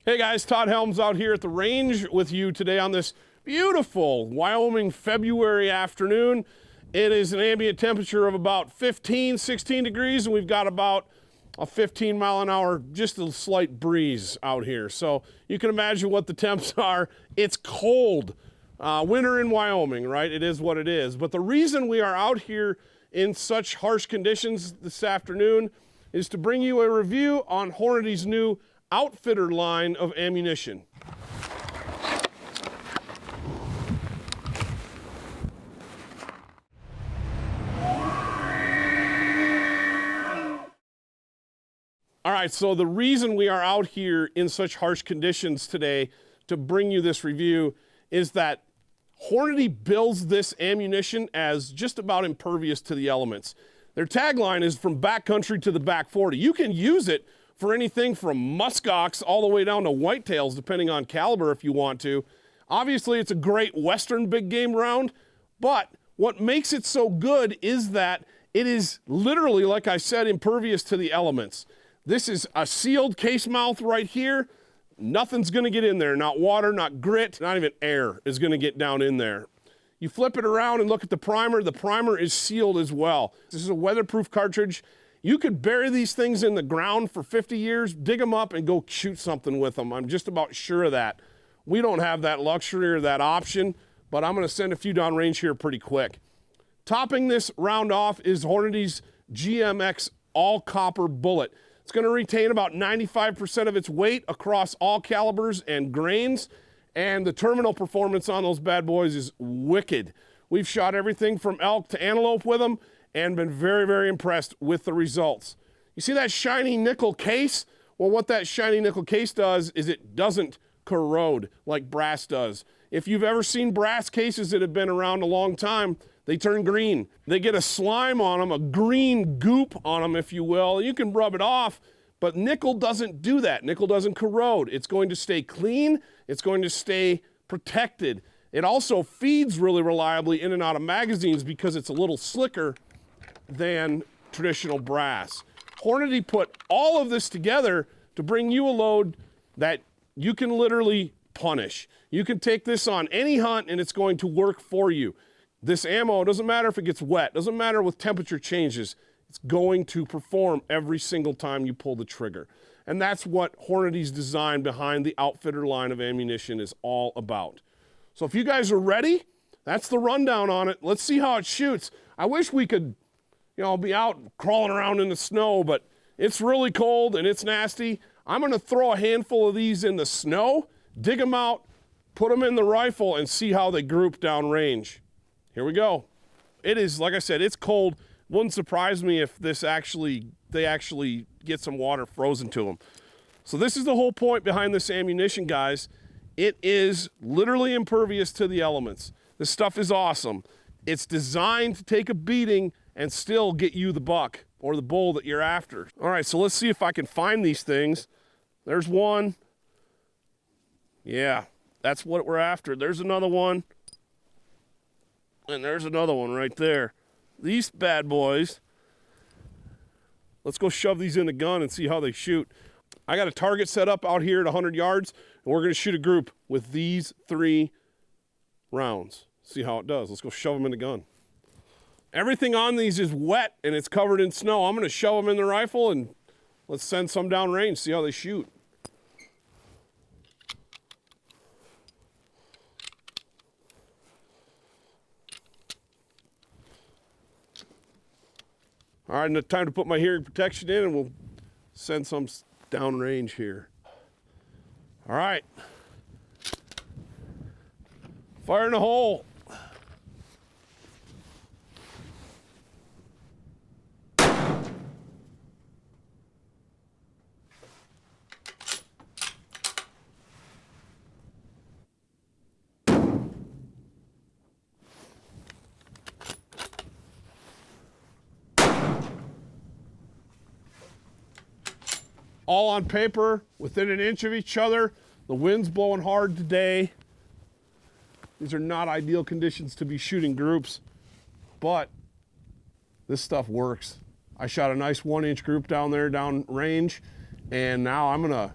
Hey guys, Todd Helms out here at the range with you today on this beautiful Wyoming February afternoon. It is an ambient temperature of about 15, 16 degrees, and we've got about a 15 mile an hour, just a slight breeze out here. So you can imagine what the temps are. It's cold. Winter in Wyoming, right? It is what it is. But the reason we are out here in such harsh conditions this afternoon is to bring you a review on Hornady's new Outfitter line of ammunition. All right, so the reason we are out here in such harsh conditions today to bring you this review is that Hornady bills this ammunition as just about impervious to the elements. Their tagline is from backcountry to the back 40. You can use it for anything from muskox all the way down to whitetails, depending on caliber if you want to. Obviously, it's a great Western big game round, but what makes it so good is that it is literally, like I said, impervious to the elements. This is a sealed case mouth right here. Nothing's gonna get in there, not water, not grit, not even air is gonna get down in there. You flip it around and look at the primer is sealed as well. This is a weatherproof cartridge. You could bury these things in the ground for 50 years, dig them up and go shoot something with them. I'm just about sure of that. We don't have that luxury or that option, but I'm gonna send a few downrange here pretty quick. Topping this round off is Hornady's GMX all copper bullet. It's gonna retain about 95% of its weight across all calibers and grains, and the terminal performance on those bad boys is wicked. We've shot everything from elk to antelope with them and been very, very impressed with the results. You see that shiny nickel case? Well, what that shiny nickel case does is it doesn't corrode like brass does. If you've ever seen brass cases that have been around a long time, they turn green. They get a slime on them, a green goop on them, if you will. You can rub it off, but nickel doesn't do that. Nickel doesn't corrode. It's going to stay clean. It's going to stay protected. It also feeds really reliably in and out of magazines because it's a little slicker than traditional brass. Hornady put all of this together to bring you a load that you can literally punish. You can take this on any hunt and it's going to work for you. This ammo, doesn't matter if it gets wet, doesn't matter with temperature changes, it's going to perform every single time you pull the trigger. And that's what Hornady's design behind the Outfitter line of ammunition is all about. So if you guys are ready, that's the rundown on it. Let's see how it shoots. I wish we could, be out crawling around in the snow, but it's really cold and it's nasty. I'm gonna throw a handful of these in the snow, dig them out, put them in the rifle and see how they group down range. Here we go. It is, like I said, it's cold. Wouldn't surprise me if they actually get some water frozen to them. So this is the whole point behind this ammunition, guys. It is literally impervious to the elements. This stuff is awesome. It's designed to take a beating and still get you the buck or the bull that you're after. All right, so let's see if I can find these things. There's one. Yeah, that's what we're after. There's another one. And there's another one right there. These bad boys, let's go shove these in the gun and see how they shoot. I got a target set up out here at 100 yards, and we're gonna shoot a group with these 3 rounds. See how it does. Let's go shove them in the gun. Everything on these is wet and it's covered in snow. I'm gonna shove them in the rifle and let's send some down range, see how they shoot. All right, now time to put my hearing protection in and we'll send some down range here. All right. Fire in the hole. All on paper, within an inch of each other. The wind's blowing hard today. These are not ideal conditions to be shooting groups, but this stuff works. I shot a nice 1-inch group down there, down range, and now I'm gonna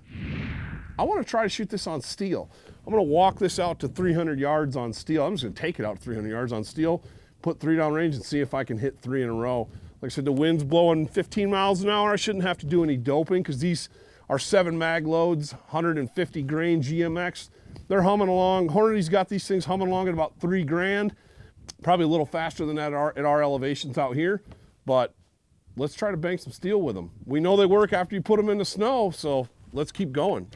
I want to try to shoot this on steel. I'm going to walk this out to 300 yards on steel. I'm just going to take it out 300 yards on steel, put 3 down range and see if I can hit 3 in a row. Like I said, the wind's blowing 15 miles an hour. I shouldn't have to do any doping because these are 7 mag loads, 150 grain GMX. They're humming along. Hornady's got these things humming along at about 3 grand. Probably a little faster than that at our elevations out here, but let's try to bank some steel with them. We know they work after you put them in the snow, so let's keep going.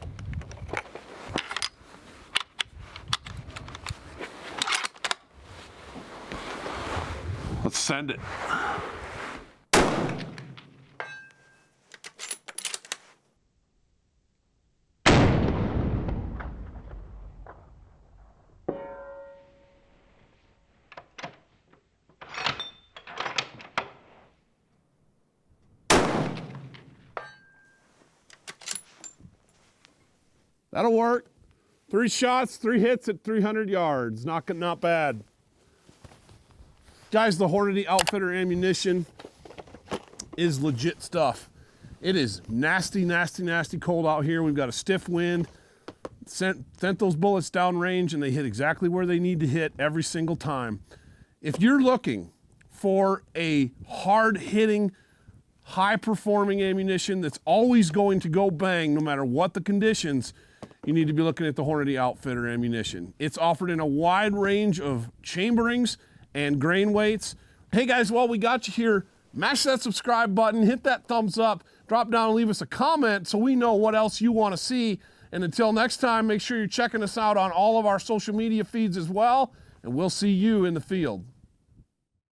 Let's send it. That'll work. 3 shots, 3 hits at 300 yards. Not bad. Guys, the Hornady Outfitter ammunition is legit stuff. It is nasty, nasty, nasty cold out here. We've got a stiff wind. Sent those bullets down range and they hit exactly where they need to hit every single time. If you're looking for a hard-hitting, high-performing ammunition that's always going to go bang no matter what the conditions, you need to be looking at the Hornady Outfitter ammunition. It's offered in a wide range of chamberings and grain weights. Hey guys, while we got you here, mash that subscribe button, hit that thumbs up, drop down and leave us a comment so we know what else you want to see. And until next time, make sure you're checking us out on all of our social media feeds as well, and we'll see you in the field.